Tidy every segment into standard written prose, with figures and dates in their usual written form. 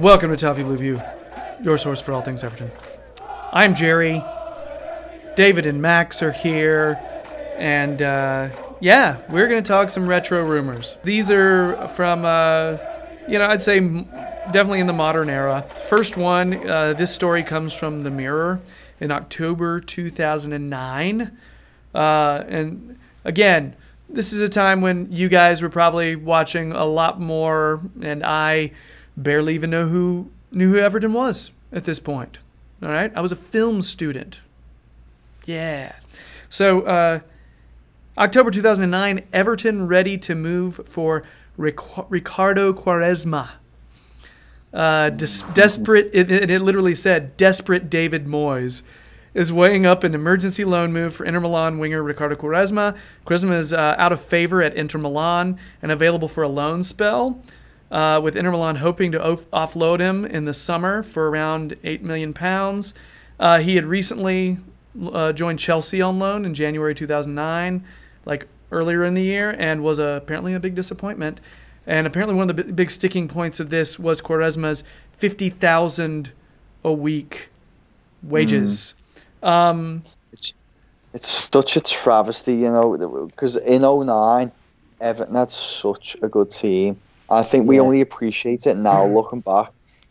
Welcome to Toffee Blue View, your source for all things Everton. I'm Gerry. David and Max are here, and we're going to talk some retro rumors. These are from, I'd say definitely in the modern era. First one, this story comes from The Mirror in October 2009. And again, this is a time when you guys were probably watching a lot more, and I barely even knew who Everton was at this point. All right? I was a film student. Yeah. So, October 2009, Everton ready to move for Ricardo Quaresma. Desperate, it literally said, desperate David Moyes is weighing up an emergency loan move for Inter Milan winger Ricardo Quaresma. Quaresma is out of favor at Inter Milan and available for a loan spell, with Inter Milan hoping to offload him in the summer for around £8 million. He had recently joined Chelsea on loan in January 2009, like earlier in the year, and was apparently a big disappointment. And apparently one of the big sticking points of this was Quaresma's $50,000 a week wages. It's such a travesty, because in '09, Everton had such a good team. I think we only appreciate it now, looking back.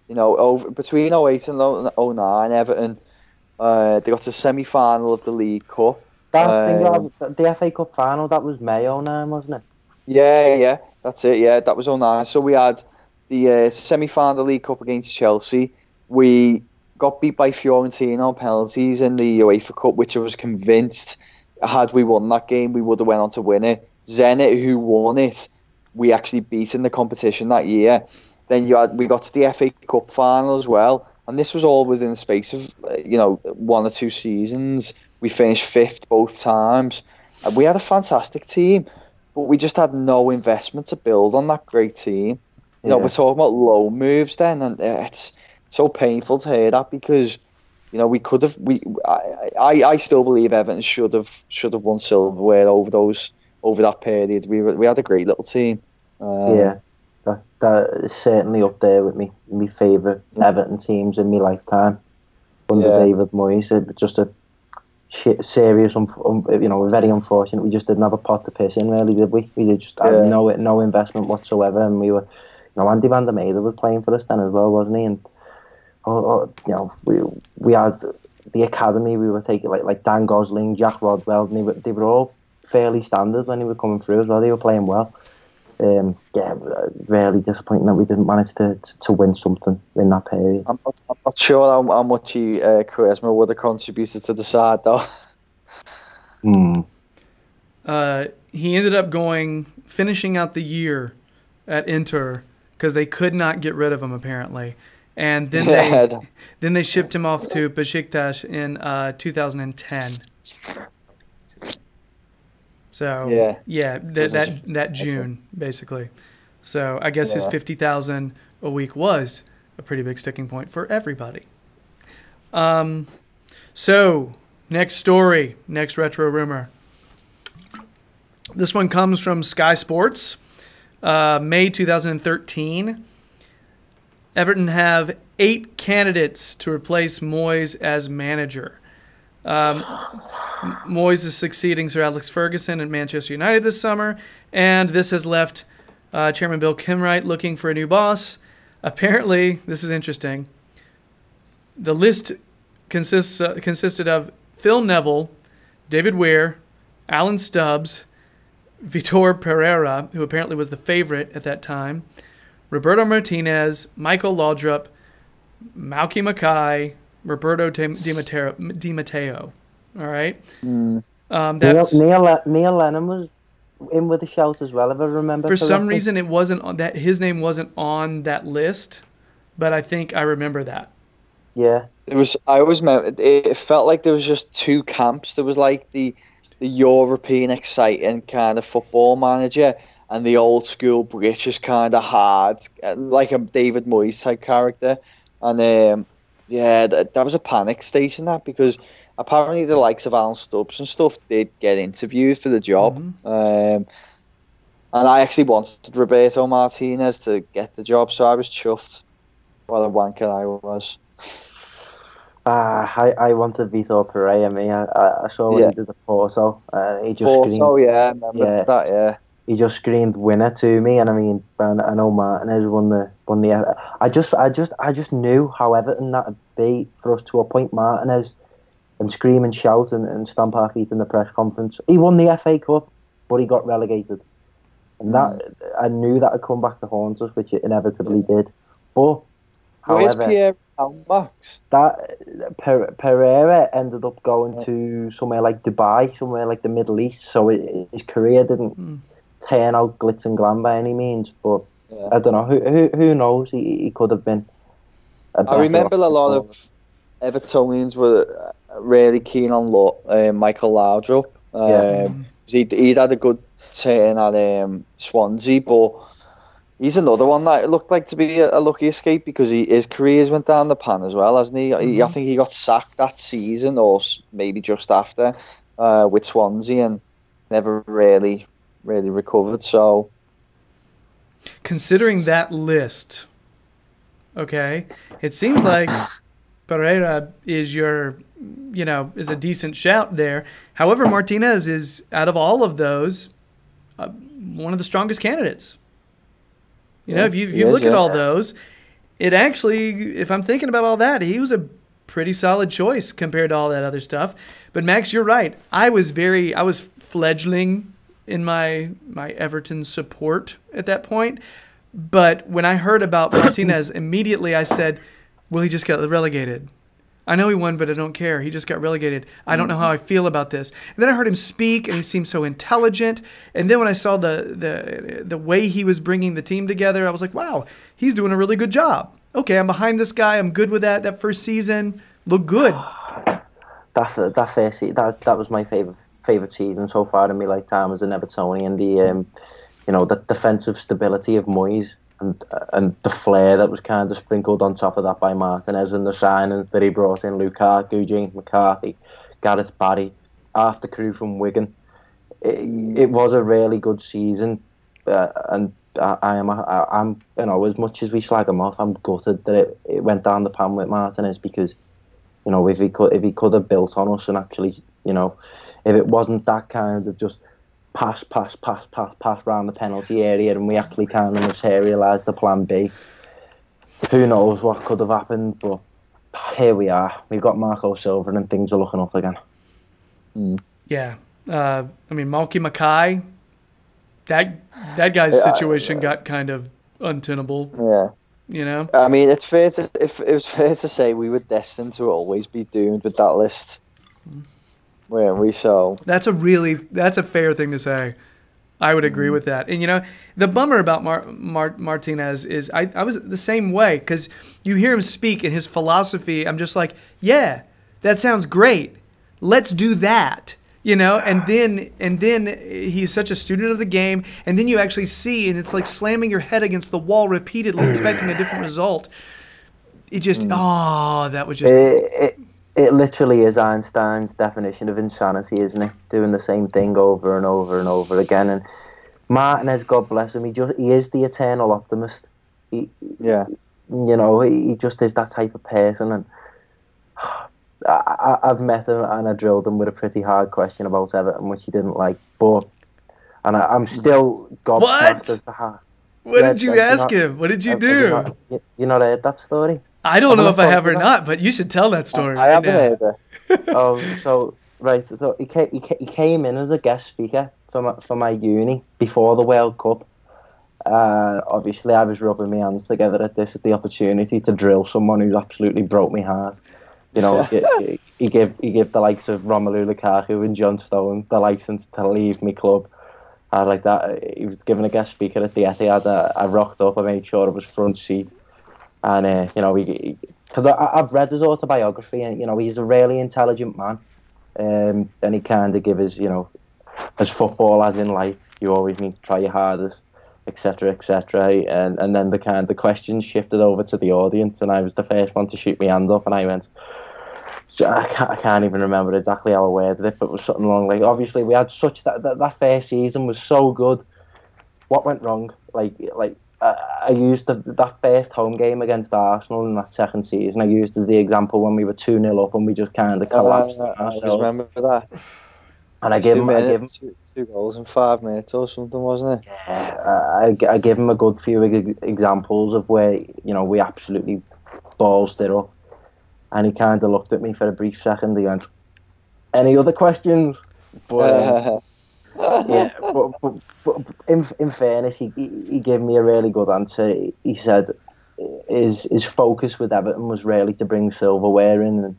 Over between '08 and '09, Everton, they got to the semi-final of the League Cup. The FA Cup final, that was May '09, wasn't it? Yeah, that's it. Yeah, that was '09. So we had the semi-final League Cup against Chelsea. We got beat by Fiorentina on penalties in the UEFA Cup, which I was convinced, had we won that game, we would have went on to win it. Zenit, who won it, we actually beat in the competition that year. Then we got to the FA Cup final as well, and this was all within the space of 1 or 2 seasons. We finished 5th both times, and we had a fantastic team, but we just had no investment to build on that great team. We're talking about loan moves then, and it's so painful to hear that, because we could have. I still believe Everton should have won silverware over that period. We had a great little team. That is certainly up there with my favourite Everton teams in my lifetime under David Moyes. It was just a serious, very unfortunate. We just didn't have a pot to piss in, really, did we? We just had no investment whatsoever, and we were. Andy van der Meijden was playing for us then as well, wasn't he? And we had the academy. We were taking like Dan Gosling, Jack Rodwell, and they were all fairly standard when they were coming through as well. They were playing well. Really disappointing that we didn't manage to win something in that period. I'm not sure how much Quaresma would have contributed to the side, though. He ended up finishing out the year at Inter because they could not get rid of him, apparently. And then they shipped him off to Besiktas in 2010. So that June, basically. So I guess his $50,000 a week was a pretty big sticking point for everybody. So next story, next retro rumor. This one comes from Sky Sports, May 2013. Everton have 8 candidates to replace Moyes as manager. Moyes is succeeding Sir Alex Ferguson at Manchester United this summer, and this has left Chairman Bill Kimwright looking for a new boss. Apparently, this is interesting. The list consisted of Phil Neville, David Weir, Alan Stubbs, Vitor Pereira, who apparently was the favorite at that time, Roberto Martinez, Michael Laudrup, Malky Mackay, Roberto Di Matteo. All right. Neil Lennon was in with the shout as well, if I remember. For some reason, it wasn't on that. His name wasn't on that list, but I think I remember that. Yeah, it was. I always remember. It felt like there was just 2 camps. There was like the European exciting kind of football manager, and the old school British kind of hard, like a David Moyes type character. And that was a panic station, that, because apparently the likes of Alan Stubbs and stuff did get interviewed for the job. And I actually wanted Roberto Martinez to get the job, so I was chuffed. What a wanker I was. I wanted Vitor Pereira. I saw what he did at Porto. He just screamed. Porto, yeah, I remember Yeah, that. Yeah. he just screamed winner to me, and I mean, I know Martinez won the. I just knew how Everton that'd be for us to appoint Martinez and scream and shout and stamp our feet in the press conference. He won the FA Cup, but he got relegated, and that I knew that would come back to haunt us, which it inevitably did. But Where's however, Pierre now, Max? that Pereira ended up going to somewhere like Dubai, somewhere like the Middle East. So his career didn't turn out glitz and glam by any means. But I don't know. Who knows? He could have been. I remember a lot of Evertonians were really keen on Michael Laudrup. He'd had a good turn at Swansea, but he's another one that looked like to be a lucky escape because his careers went down the pan as well, hasn't he? I think he got sacked that season or maybe just after with Swansea and never really recovered. So, considering that list, okay, it seems like Pereira is is a decent shout there. However, Martinez is, out of all of those, one of the strongest candidates. If you look at all those, it actually, if I'm thinking about all that, he was a pretty solid choice compared to all that other stuff. But Max, you're right. I was fledgling in my Everton support at that point. But when I heard about Martinez, immediately I said, well, he just got relegated. I know he won, but I don't care. He just got relegated. I don't know how I feel about this. And then I heard him speak, and he seemed so intelligent. And then when I saw the way he was bringing the team together, I was like, wow, he's doing a really good job. Okay, I'm behind this guy. I'm good with that. That first season looked good. That first season, that was my favorite season so far in my lifetime as an Evertonian. The defensive stability of Moyes. And the flair that was kind of sprinkled on top of that by Martinez and the signings that he brought in, Lukaku, James McCarthy, Gareth Barry, half the crew from Wigan. It was a really good season, and I'm as much as we slag him off, I'm gutted that it went down the pan with Martinez because if he could have built on us and actually if it wasn't that kind of just pass round the penalty area and we actually kind of materialised the plan B. Who knows what could have happened, but here we are. We've got Marco Silva and things are looking up again. Yeah. Malky Mackay, that guy's situation got kind of untenable. Yeah. I mean, it was fair to say we were destined to always be doomed with that list. Weren't we? So that's a fair thing to say. I would agree with that. And the bummer about Martinez is I was the same way because you hear him speak and his philosophy. I'm just like, yeah, that sounds great. Let's do that. And then he's such a student of the game, and then you actually see, and it's like slamming your head against the wall repeatedly, expecting a different result. It just that was just. It literally is Einstein's definition of insanity, isn't it? Doing the same thing over and over and over again. And Martinez, God bless him, he is the eternal optimist. He just is that type of person. And I've met him and I drilled him with a pretty hard question about Everton, which he didn't like. I'm still gobsmacked as to how. What did you ask him? What did you do? You not heard that story? I don't know if I have or not, but you should tell that story. I haven't heard So it. So he came in as a guest speaker for my uni before the World Cup. Obviously, I was rubbing my hands together at the opportunity to drill someone who's absolutely broke my heart. He gave the likes of Romelu Lukaku and John Stones the license to leave my club. I was like that. He was given a guest speaker at the Etihad. I rocked up. I made sure it was front seat. And I've read his autobiography, and he's a really intelligent man. And he kind of gives his, as football as in life, you always need to try your hardest, etc., etc. And then the questions shifted over to the audience, and I was the first one to shoot my hand up, and I went. I can't even remember exactly how I worded it, but it was something along like, obviously we had such that first season was so good. What went wrong? Like I used that first home game against Arsenal in that second season. I used as the example when we were 2-0 up and we just kind of collapsed on I ourselves. remember that. And I gave him two goals in 5 minutes or something, wasn't it? Yeah, I gave him a good few examples of where we absolutely ballsed it up, and he kind of looked at me for a brief second. He went, "Any other questions?" But yeah, but in fairness, he gave me a really good answer. He said his focus with Everton was really to bring silverware in. And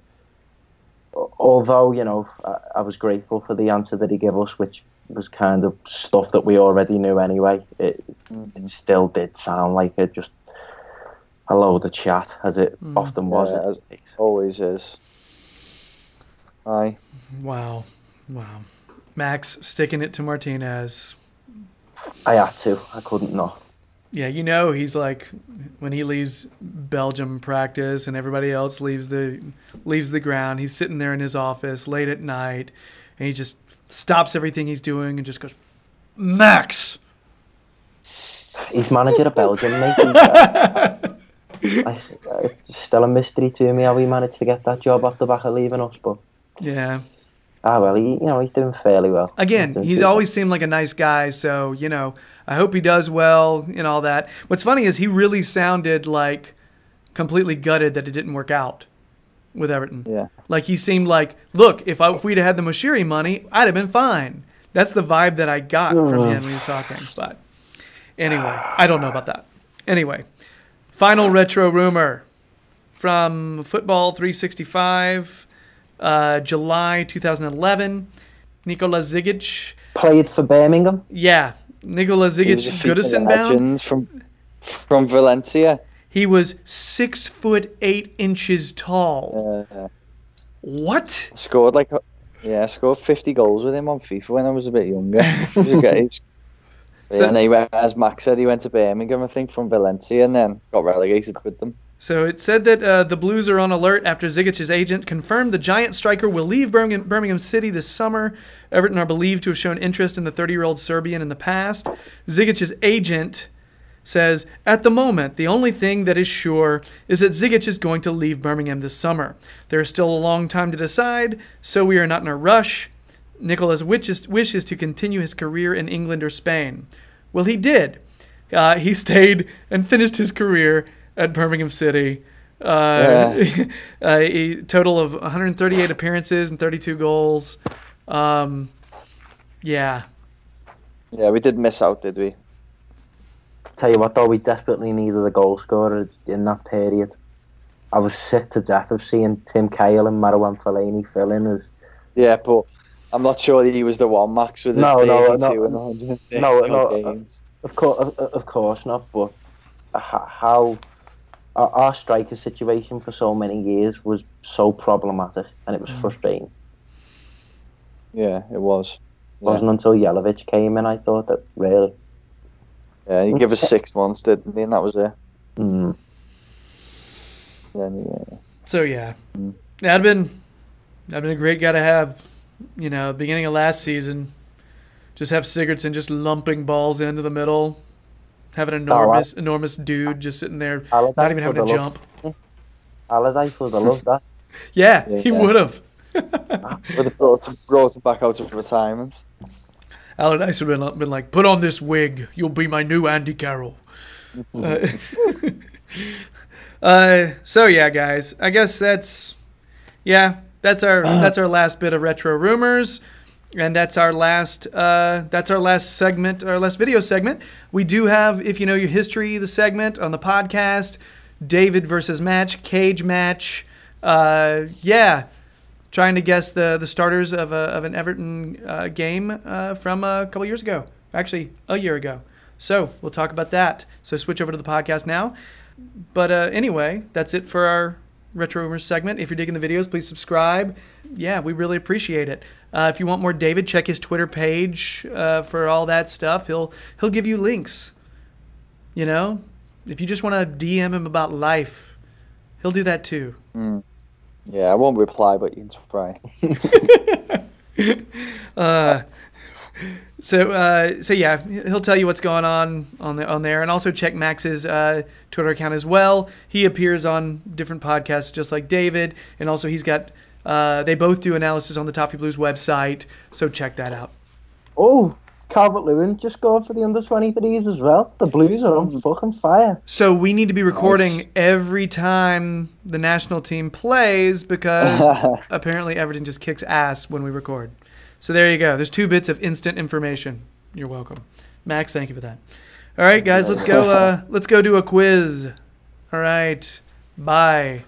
although I was grateful for the answer that he gave us, which was kind of stuff that we already knew anyway, it still did sound like just a load of chat, as it often was. Yeah, as it always is. Aye. Wow. Max sticking it to Martinez. I had to. I couldn't not. Yeah, he's like, when he leaves Belgium practice and everybody else leaves the ground, he's sitting there in his office late at night, and he just stops everything he's doing and just goes, "Max!" He's manager of Belgium, mate. It's still a mystery to me how he managed to get that job off the back of leaving us, but... Yeah. Well, he's doing fairly well. Again, he's always seemed like a nice guy, so, I hope he does well and all that. What's funny is he really sounded like completely gutted that it didn't work out with Everton. Yeah. Like he seemed like, look, if we'd have had the Moshiri money, I'd have been fine. That's the vibe that I got from him when he was talking. But anyway, I don't know about that. Anyway, final retro rumor from Football 365. July 2011, Nikola Zigic played for Birmingham. Yeah, Nikola Zigic, Goodison bound from Valencia. He was 6'8" tall. What? Scored 50 goals with him on FIFA when I was a bit younger. He was great. And as Max said, he went to Birmingham, I think, from Valencia, and then got relegated with them. So it said that the Blues are on alert after Zigic's agent confirmed the giant striker will leave Birmingham City this summer. Everton are believed to have shown interest in the 30-year-old Serbian in the past. Zigic's agent says, at the moment, the only thing that is sure is that Zigic is going to leave Birmingham this summer. There is still a long time to decide, so we are not in a rush. Nicola's wish is to continue his career in England or Spain. Well, he did. He stayed and finished his career at Birmingham City. A total of 138 appearances and 32 goals. Yeah, we did miss out, did we? Tell you what, though, we desperately needed a goal scorer in that period. I was sick to death of seeing Tim Cahill and Marouane Fellaini fill in. Yeah, but I'm not sure that he was the one, Max, with his 32 and 130 games. Of course not, but how... Our striker situation for so many years was so problematic, and it was frustrating. Yeah, it was. It wasn't until Jelavic came in I thought that really. Yeah, he gave us 6 months, didn't he? And that was it. Mm. So that'd been a great guy to have. Beginning of last season, just have Sigurdsson just lumping balls into the middle. Have an enormous dude just sitting there, not even having to jump. Allardyce would have loved that. Yeah, he would have. Would have brought him back out of retirement. Allardyce would have been like, put on this wig. You'll be my new Andy Carroll. So yeah, guys, I guess that's our last bit of retro rumors. And that's our last segment, our last video segment. We do have, if you know your history, the segment on the podcast, David versus match, cage match. Trying to guess the starters of an Everton game from a couple years ago. Actually, a year ago. So we'll talk about that. So switch over to the podcast now. But anyway, that's it for our Retro Rumors segment. If you're digging the videos, please subscribe. Yeah, we really appreciate it. If you want more David, check his Twitter page for all that stuff. He'll give you links. If you just want to DM him about life, he'll do that too. Yeah, I won't reply, but you can try. So yeah, he'll tell you what's going on there, and also check Max's Twitter account as well. He appears on different podcasts just like David, and also he's got. They both do analysis on the Toffee Blues website, so check that out. Oh, Calvert-Lewin just going for the under-23s as well. The Blues are on fucking fire. So we need to be recording every time the national team plays because apparently Everton just kicks ass when we record. So there you go. There's 2 bits of instant information. You're welcome. Max, thank you for that. All right, guys, let's go do a quiz. All right. Bye.